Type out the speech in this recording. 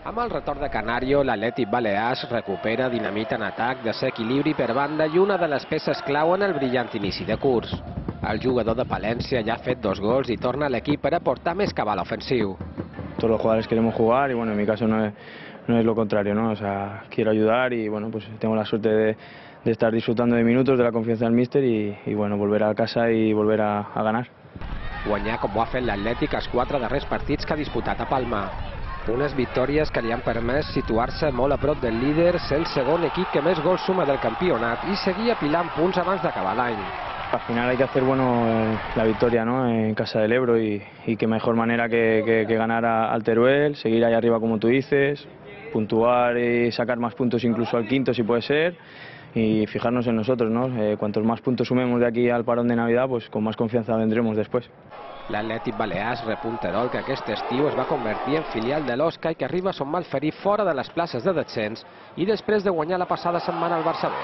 Amb el retorn de Canario, l'Atlètic Balears recupera dinamita en atac, desequilibri per banda i una de les peces clau en el brillant inici de curs. El jugador de Palència ja ha fet 2 gols i torna a l'equip per aportar més cabal ofensiu. Todos los jugadores queremos jugar y bueno, en mi caso no es lo contrario, ¿no? O sea, quiero ayudar y bueno, pues tengo la suerte de estar disfrutando de minutos, de la confianza del míster y bueno, volver a casa y volver a ganar. Guanyar com ho ha fet l'Atlètic els 4 darrers partits que ha disputat a Palma. Unes victòries que li han permès situar-se molt a prop del líder, ser el segon equip que més gols suma del campionat i seguir apilant punts abans d'acabar l'any. Al final hay que hacer la victoria, ¿no? En casa del Ebro y qué mejor manera que ganar al Teruel, seguir ahí arriba como tú dices, puntuar y sacar más puntos incluso al quinto si puede ser y fijarnos en nosotros, ¿no? Cuantos más puntos sumemos de aquí al parón de Navidad, pues con más confianza vendremos después. L'Atlètic Balears repunterol que aquest estiu es va convertir en filial de l'Osca i que arriba a son Malferí fora de les places de descens i després de guanyar la passada setmana al Barça B.